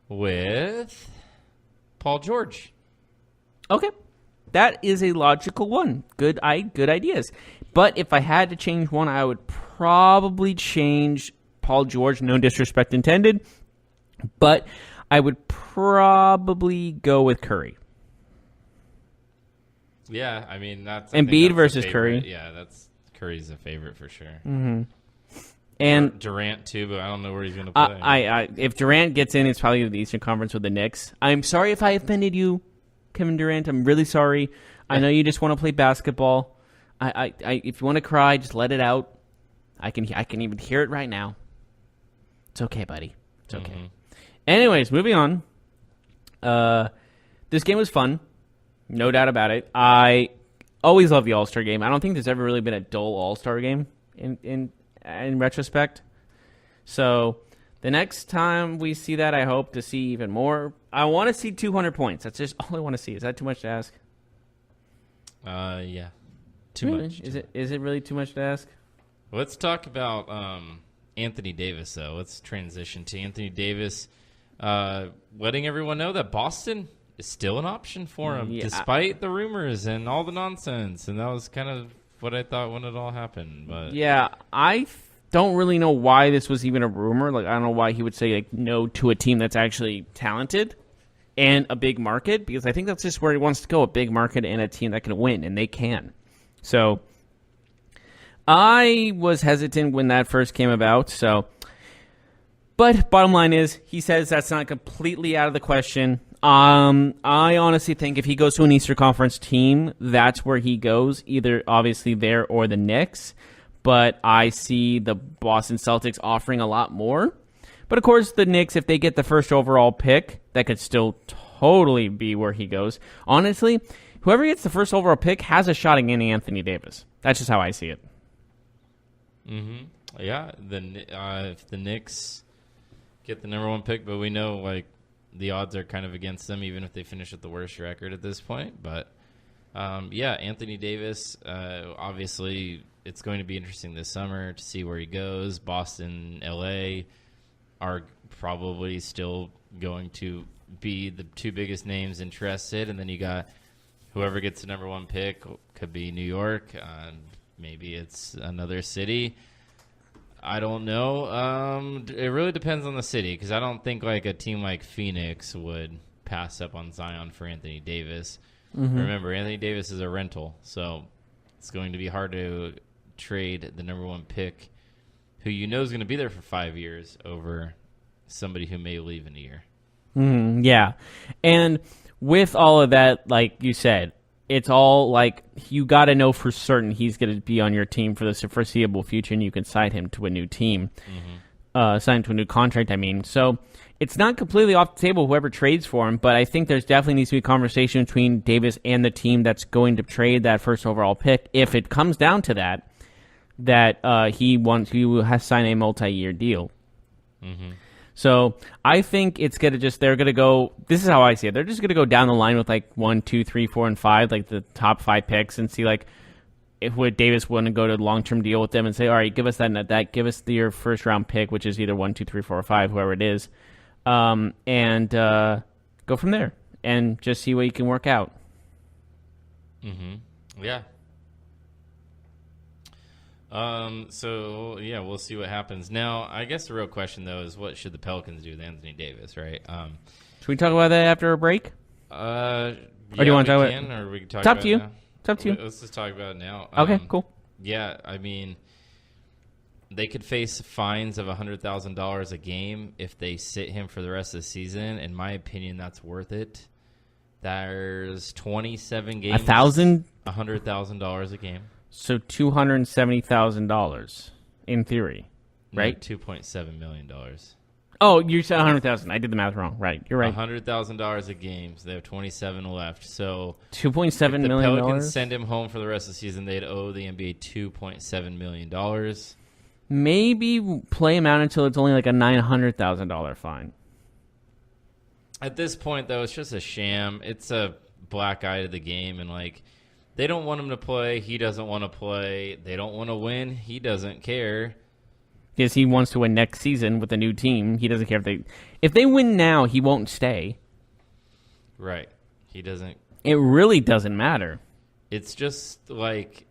with Paul George. Okay. That is a logical one. Good ideas. But if I had to change one, I would probably change Paul George. No disrespect intended. But I would probably go with Curry. Yeah, I mean, that's... Embiid versus Curry. Yeah, Curry's a favorite for sure. Mm-hmm. And Durant, too, but I don't know where he's going to play. If Durant gets in, it's probably the Eastern Conference with the Knicks. I'm sorry if I offended you, Kevin Durant. I'm really sorry. I know you just want to play basketball. If you want to cry, just let it out. I can even hear it right now. It's okay, buddy. It's okay. Mm-hmm. Anyways, moving on. This game was fun. No doubt about it. I always love the All-Star game. I don't think there's ever really been a dull All-Star game in retrospect. So the next time we see that, I hope to see even more. I want to see 200 points. That's just all I want to see. Is that too much to ask? Yeah. Too much. Is it really too much to ask? Let's talk about Anthony Davis, though. Let's transition to Anthony Davis, letting everyone know that Boston is still an option for him, despite the rumors and all the nonsense. And that was kind of what I thought when it all happened. But yeah, I don't really know why this was even a rumor. Like, I don't know why he would say no to a team that's actually talented and a big market, because I think that's just where he wants to go, a big market and a team that can win, and they can. So I was hesitant when that first came about. But bottom line is, he says that's not completely out of the question. I honestly think if he goes to an Eastern Conference team, that's where he goes, either obviously there or the Knicks. But I see the Boston Celtics offering a lot more. But of course, the Knicks, if they get the first overall pick, that could still totally be where he goes. Honestly, whoever gets the first overall pick has a shot at getting Anthony Davis. That's just how I see it. Mm-hmm. Yeah, if the Knicks get the number one pick, but we know the odds are kind of against them, even if they finish with the worst record at this point. But Anthony Davis, obviously, it's going to be interesting this summer to see where he goes. Boston, LA are probably still going to be the two biggest names interested, and then you got whoever gets the number one pick. Could be New York. Maybe it's another city. I don't know. It really depends on the city, because I don't think a team like Phoenix would pass up on Zion for Anthony Davis. Mm-hmm. Remember, Anthony Davis is a rental, so it's going to be hard to trade the number one pick, who you know is going to be there for 5 years, over somebody who may leave in a year. Yeah. And with all of that, like you said, it's all you got to know for certain he's going to be on your team for the foreseeable future, and you can sign him to a new team, sign him to a new contract, I mean. So it's not completely off the table whoever trades for him, but I think there's definitely needs to be a conversation between Davis and the team that's going to trade that first overall pick. If it comes down to that he has signed a multi-year deal. Mm-hmm. So I think it's going to they're going to go, this is how I see it. They're just going to go down the line with 1, 2, 3, 4, and 5, the top 5 picks, and see if would Davis want to go to a long-term deal with them and say, all right, give us that, give us your first round pick, which is either 1, 2, 3, 4, or 5, whoever it is, and go from there and just see what you can work out. Mm-hmm. Yeah. We'll see what happens. Now, I guess the real question, though, is what should the Pelicans do with Anthony Davis, right? Should we talk about that after a break? Or do you want to talk about it? Or we can talk it's up about to you. it now? It's up to you. Let's just talk about it now. Okay, cool. Yeah, I mean, they could face fines of $100,000 a game if they sit him for the rest of the season. In my opinion, that's worth it. There's 27 games. $100,000 a game. So $270,000 in theory, right? No, $2.7 million. Oh, you said 100,000. I did the math wrong. Right, you're right. $100,000 a game. So they have 27 left. So $2.7 million. If the Pelicans send him home for the rest of the season, they'd owe the NBA $2.7 million. Maybe play him out until it's only a $900,000 fine. At this point, though, it's just a sham. It's a black eye to the game, and they don't want him to play. He doesn't want to play. They don't want to win. He doesn't care. because he wants to win next season with a new team. He doesn't care if they win now, he won't stay. Right. He doesn't. It really doesn't matter. It's just like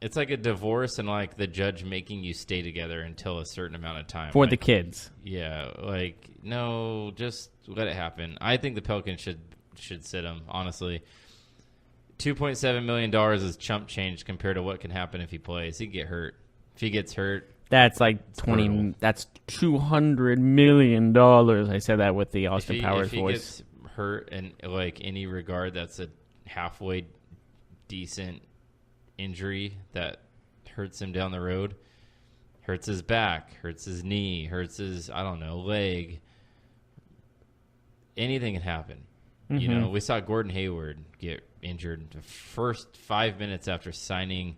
it's like a divorce and like the judge making you stay together until a certain amount of time For the kids. Yeah, like no, just let it happen. I think the Pelicans should sit him, honestly. $2.7 million is chump change compared to what can happen if he plays. He'd get hurt. If he gets hurt, that's like 20. Brutal. That's $200 million. I said that with the Austin Powers voice. If he gets hurt in like any regard, that's a halfway decent injury that hurts him down the road. Hurts his back, hurts his knee, hurts his, I don't know, leg. Anything can happen. Mm-hmm. You know, we saw Gordon Hayward get injured the first 5 minutes after signing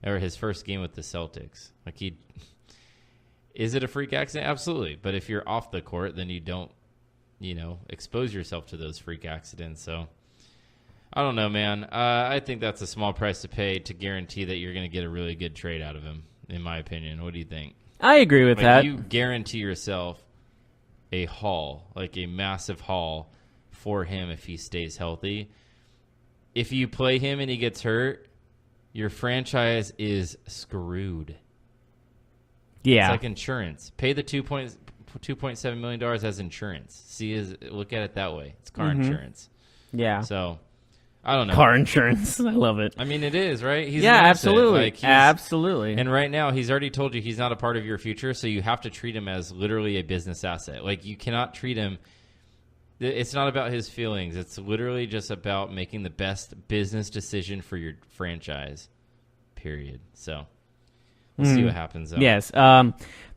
or his first game with the Celtics. Like is it a freak accident? Absolutely. But if you're off the court, then you don't, expose yourself to those freak accidents. So I don't know, man. I think that's a small price to pay to guarantee that you're going to get a really good trade out of him, in my opinion. What do you think? I agree with that. You guarantee yourself a haul, like a massive haul for him if he stays healthy. If you play him and he gets hurt, your franchise is screwed. Yeah. It's like insurance. Pay the $2.7 million as insurance. Look at it that way. It's car insurance. Yeah. So, I don't know. Car insurance. I love it. I mean, it is, right? He's absolutely. Absolutely. And right now, he's already told you he's not a part of your future, so you have to treat him as literally a business asset. Like, you cannot treat him. It's not about his feelings. It's literally just about making the best business decision for your franchise, period. So, we'll see what happens, though. Yes.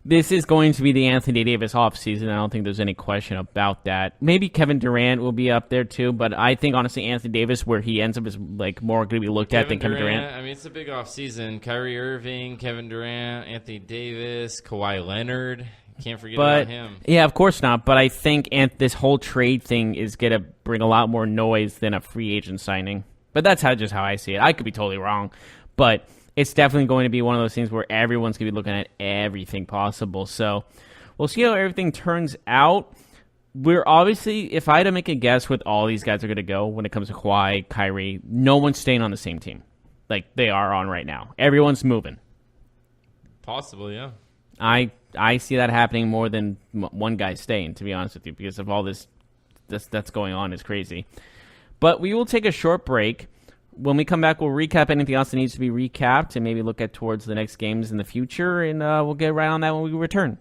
This is going to be the Anthony Davis offseason. I don't think there's any question about that. Maybe Kevin Durant will be up there, too, but I think, honestly, Anthony Davis, where he ends up, is like more going to be looked at than Kevin Durant. I mean, it's a big offseason. Kyrie Irving, Kevin Durant, Anthony Davis, Kawhi Leonard. Can't forget about him. Yeah, of course not. But I think this whole trade thing is going to bring a lot more noise than a free agent signing. But that's just how I see it. I could be totally wrong. But it's definitely going to be one of those things where everyone's going to be looking at everything possible. So we'll see how everything turns out. We're obviously, if I had to make a guess with all these guys are going to go when it comes to Kawhi, Kyrie, no one's staying on the same team like they are on right now. Everyone's moving. Possible, yeah. I see that happening more than one guy staying, to be honest with you, because of all this that's going on is crazy. But we will take a short break. When we come back, we'll recap anything else that needs to be recapped and maybe look at towards the next games in the future, and we'll get right on that when we return.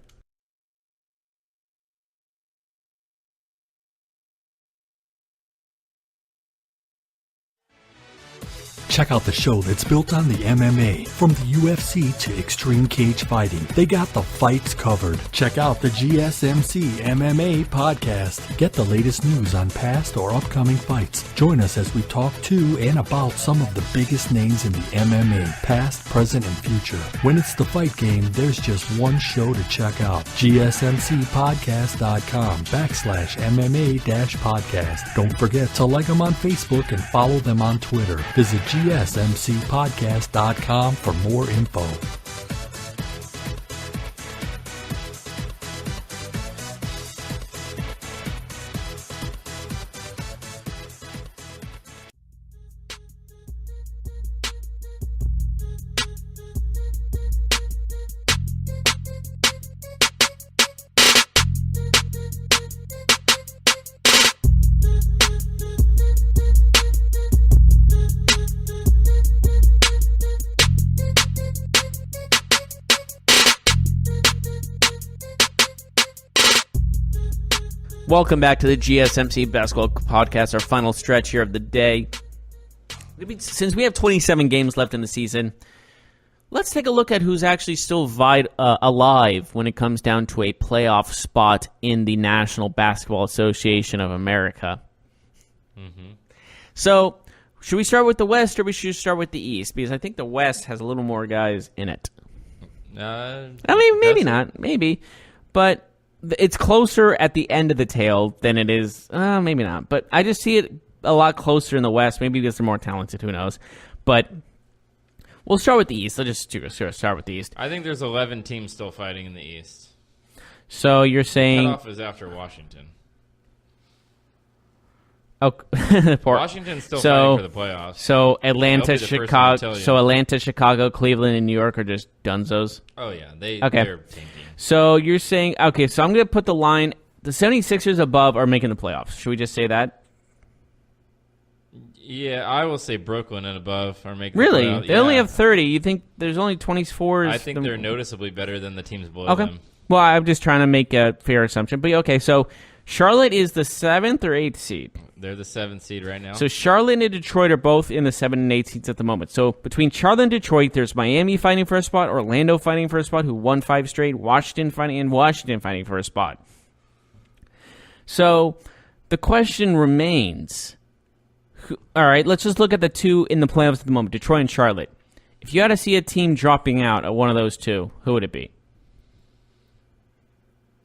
Check out the show that's built on the MMA. From the UFC to extreme cage fighting, they got the fights covered. Check out the GSMC MMA podcast. Get the latest news on past or upcoming fights. Join us as we talk to and about some of the biggest names in the MMA, past, present, and future. When it's the fight game, there's just one show to check out. GSMCpodcast.com/MMA-podcast. Don't forget to like them on Facebook and follow them on Twitter. Visit GSMCpodcast.com for more info. Welcome back to the GSMC Basketball Podcast, our final stretch here of the day. Since we have 27 games left in the season, let's take a look at who's actually still alive when it comes down to a playoff spot in the National Basketball Association of America. Mm-hmm. So, should we start with the West or we should start with the East? Because I think the West has a little more guys in it. I mean, maybe not. Maybe. But it's closer at the end of the tail than it is. Maybe not. But I just see it a lot closer in the West. Maybe because they're more talented. Who knows? But We'll start with the East. Let's just start with the East. I think there's 11 teams still fighting in the East. So you're saying Cutoff is after Washington. Washington's still fighting for the playoffs. So Atlanta, Chicago. So you. Atlanta, Chicago, Cleveland, and New York are just dunzos. Oh yeah, Okay. they're tanking. So you're saying okay. So I'm going to put the line. The 76ers above are making the playoffs. Should we just say that? Yeah, I will say Brooklyn and above are making Really? the playoffs. They only have 30. You think there's only 24? I think they're noticeably better than the teams below Okay. them. Well, I'm just trying to make a fair assumption. But okay, so Charlotte is the 7th or 8th seed. They're the 7th seed right now. So Charlotte and Detroit are both in the 7 and 8 seeds at the moment. So between Charlotte and Detroit, there's Miami fighting for a spot, Orlando fighting for a spot, who won 5 straight, Washington fighting for a spot. So the question remains, all right, let's just look at the two in the playoffs at the moment, Detroit and Charlotte. If you had to see a team dropping out at one of those two, who would it be?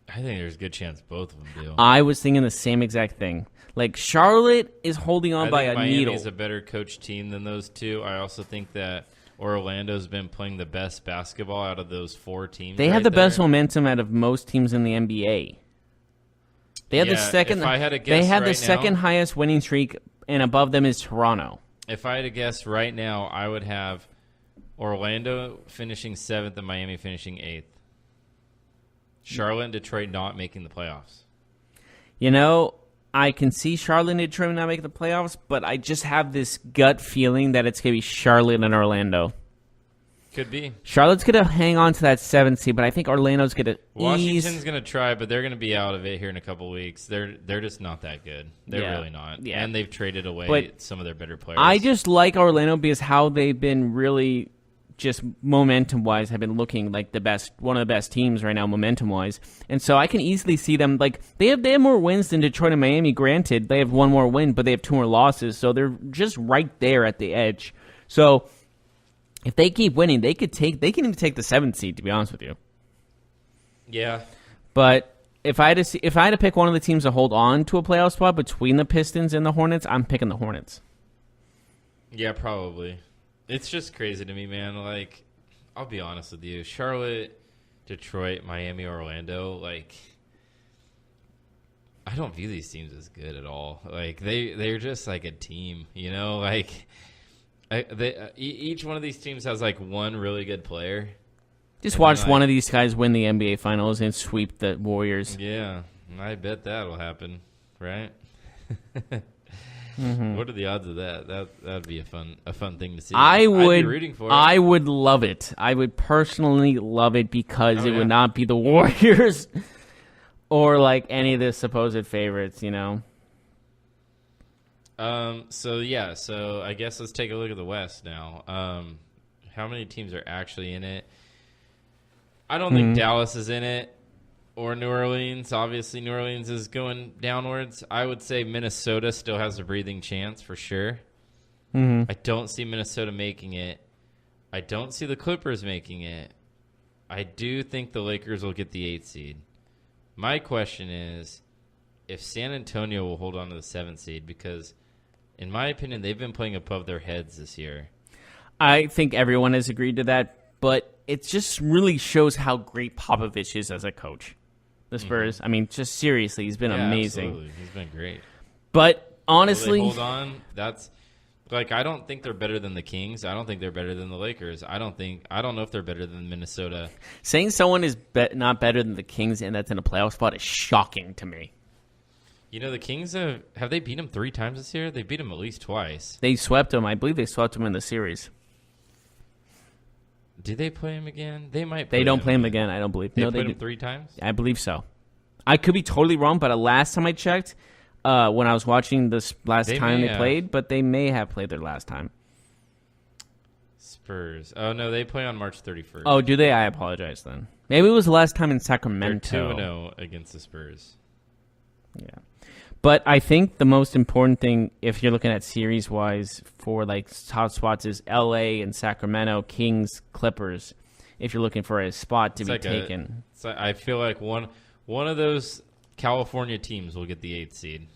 I think there's a good chance both of them do. I was thinking the same exact thing. Like, Charlotte is holding on by a needle. Miami's a better coach team than those two. I also think that Orlando's been playing the best basketball out of those 4 teams. They have the best momentum out of most teams in the NBA. They have the second. If I had to guess they have the right second now, highest winning streak, and above them is Toronto. If I had to guess right now, I would have Orlando finishing 7th and Miami finishing 8th. Charlotte and Detroit not making the playoffs. You know, I can see Charlotte and Detroit not making the playoffs, but I just have this gut feeling that it's going to be Charlotte and Orlando. Could be. Charlotte's going to hang on to that 7th seed, but I think Orlando's going to Washington's going to try, but they're going to be out of it here in a couple weeks. They're just not that good. They're really not. Yeah. And they've traded away some of their better players. I just like Orlando because how they've been really just momentum-wise have been looking like the best, one of the best teams right now momentum-wise. And so I can easily see them, like, they have more wins than Detroit and Miami, granted. They have 1 more win, but they have 2 more losses, so they're just right there at the edge. So if they keep winning, they can even take the 7th seed, to be honest with you. Yeah. But if I had to pick one of the teams to hold on to a playoff spot between the Pistons and the Hornets, I'm picking the Hornets. Yeah, probably. It's just crazy to me, man. Like, I'll be honest with you. Charlotte, Detroit, Miami, Orlando, like, I don't view these teams as good at all. Like, they're just like a team, you know? Like, each one of these teams has like one really good player. Just watch one of these guys win the NBA Finals and sweep the Warriors. Yeah, I bet that'll happen, right? Mm-hmm. What are the odds of that? That'd be a fun thing to see. I'd be rooting for it. I would love it. I would personally love it because it would not be the Warriors or like any of the supposed favorites, you know. So I guess let's take a look at the West now. How many teams are actually in it? I don't think Dallas is in it. Or New Orleans. Obviously, New Orleans is going downwards. I would say Minnesota still has a breathing chance for sure. I don't see Minnesota making it. I don't see the Clippers making it. I do think the Lakers will get the 8th seed. My question is if San Antonio will hold on to the 7th seed because, in my opinion, they've been playing above their heads this year. I think everyone has agreed to that, but it just really shows how great Popovich is as a coach. The Spurs. I mean, just seriously, he's been amazing. Absolutely. He's been great. But honestly, hold on. That's like I don't think they're better than the Kings. I don't think they're better than the Lakers. I don't know if they're better than Minnesota. Saying someone is not better than the Kings and that's in a playoff spot is shocking to me. You know, the Kings have they beat them 3 times this year? They beat them at least twice. They swept them. I believe they swept them in the series. Did they play him again? They might. They don't play him again. I don't believe. They played him 3 times. I believe so. I could be totally wrong, but last time I checked, when I was watching this last time they played, but they may have played their last time. Spurs. Oh no, they play on March 31st. Oh, do they? I apologize then. Maybe it was the last time in Sacramento. They're 2-0 against the Spurs. Yeah. But I think the most important thing, if you're looking at series-wise for like top spots, is L.A. and Sacramento, Kings, Clippers. If you're looking for a spot to be taken, I feel like one of those California teams will get the 8th seed.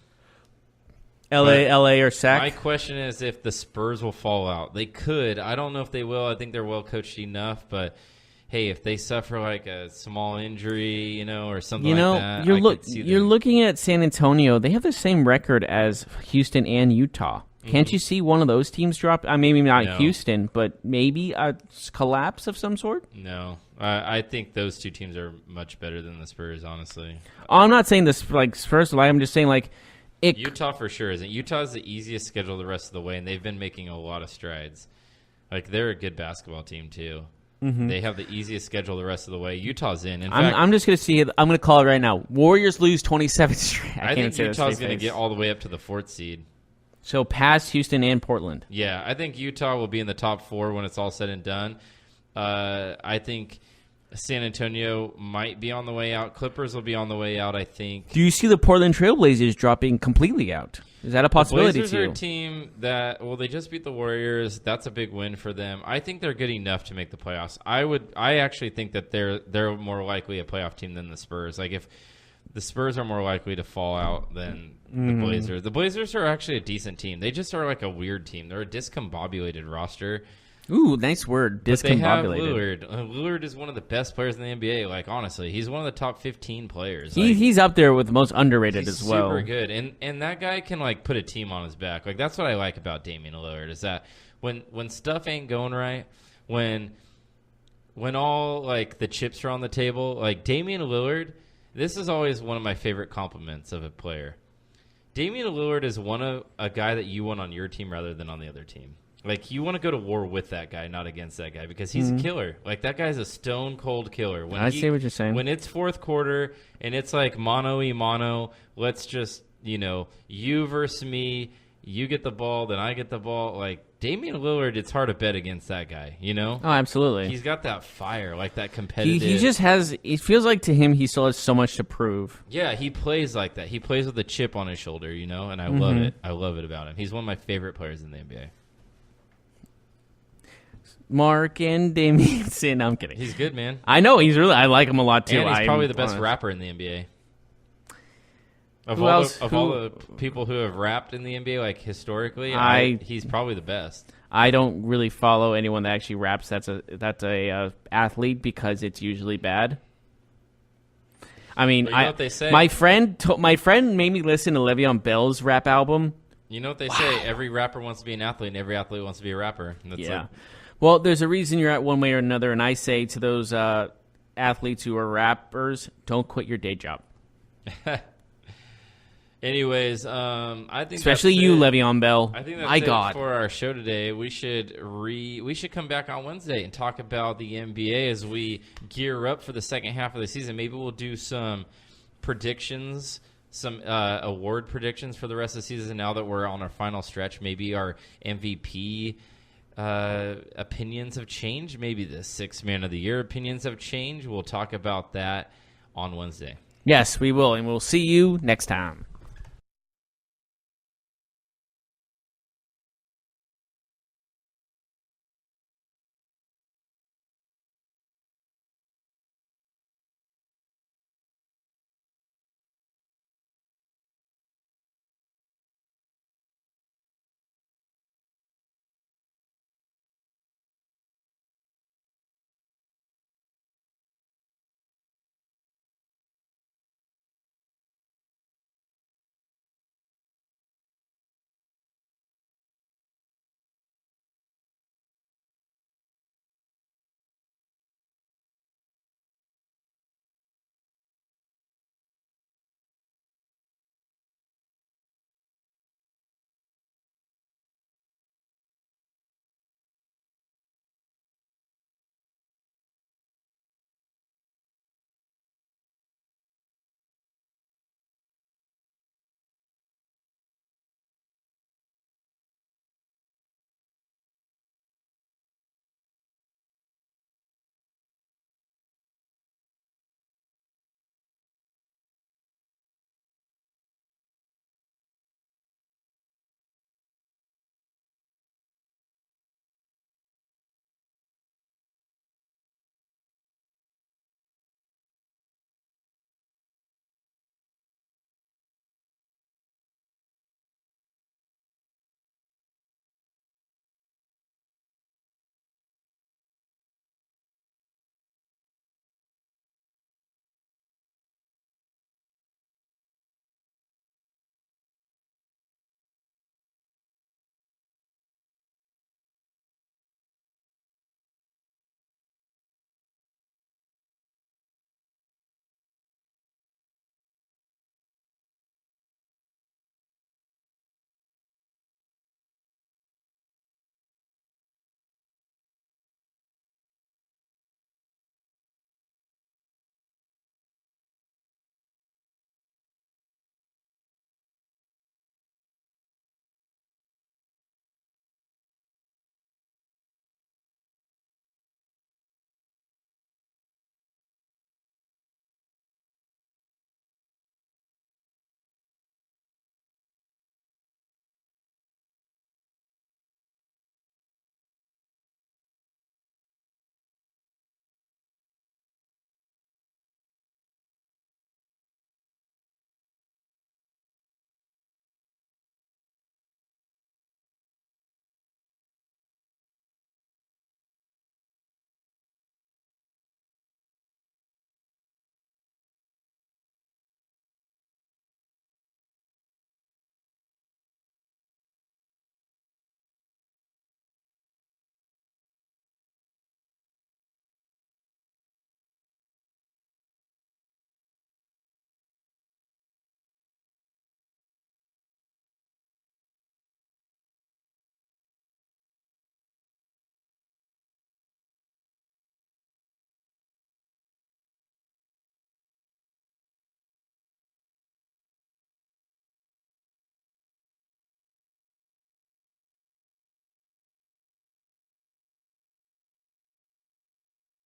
LA or Sac. My question is if the Spurs will fall out. They could. I don't know if they will. I think they're well coached enough, but hey, if they suffer like a small injury, or something like that, you're looking at San Antonio. They have the same record as Houston and Utah. Can't you see one of those teams drop? Maybe not Houston, but maybe a collapse of some sort? No. I think those two teams are much better than the Spurs, honestly. I'm not saying this like Spurs. I'm just saying like Utah for sure isn't. Utah's the easiest schedule the rest of the way, and they've been making a lot of strides. Like, they're a good basketball team, too. Mm-hmm. They have the easiest schedule the rest of the way. Utah's in. In fact, I'm just going to see it. I'm going to call it right now. Warriors lose 27 straight. I think Utah's going to get all the way up to the 4th seed. So past Houston and Portland. Yeah, I think Utah will be in the top 4 when it's all said and done. I think San Antonio might be on the way out. Clippers will be on the way out, I think. Do you see the Portland Trailblazers dropping completely out? Is that a possibility to you? The Blazers are a team that, they just beat the Warriors. That's a big win for them. I think they're good enough to make the playoffs. I actually think that they're more likely a playoff team than the Spurs. Like, if the Spurs are more likely to fall out than the Blazers. The Blazers are actually a decent team. They just are like a weird team. They're a discombobulated roster. Ooh, nice word, discombobulated. But they have Lillard. Lillard is one of the best players in the NBA. Like, honestly, he's one of the top 15 players. He's up there with the most underrated as well. Super good, and that guy can like put a team on his back. Like, that's what I like about Damian Lillard is that when stuff ain't going right, when all like the chips are on the table, like Damian Lillard. This is always one of my favorite compliments of a player. Damian Lillard is a guy that you want on your team rather than on the other team. Like, you want to go to war with that guy, not against that guy, because he's a killer. Like, that guy's a stone-cold killer. I see what you're saying. When it's fourth quarter and it's like mano-y-mano, let's just, you versus me, you get the ball, then I get the ball. Like, Damian Lillard, it's hard to bet against that guy, Oh, absolutely. He's got that fire, like that competitive. He just has, it feels like to him he still has so much to prove. Yeah, he plays like that. He plays with a chip on his shoulder, and I love it. I love it about him. He's one of my favorite players in the NBA. Mark and Damian. No, I'm kidding. He's good, man. I know I like him a lot too. And he's probably the best rapper in the NBA. Of all the people who have rapped in the NBA, like historically, he's probably the best. I don't really follow anyone that actually raps. That's a athlete because it's usually bad. I mean, what they say? My friend made me listen to Le'Veon Bell's rap album. You know what they say? Every rapper wants to be an athlete, and every athlete wants to be a rapper. Yeah. Well, there's a reason you're at one way or another, and I say to those athletes who are rappers, don't quit your day job. Anyways, I think especially you, Le'Veon Bell. I think that's it for our show today. We should come back on Wednesday and talk about the NBA as we gear up for the second half of the season. Maybe we'll do some predictions, some award predictions for the rest of the season. Now that we're on our final stretch, maybe our MVP opinions have changed. Maybe the Sixth Man of the Year opinions have changed. We'll talk about that on Wednesday. Yes, we will, and we'll see you next time.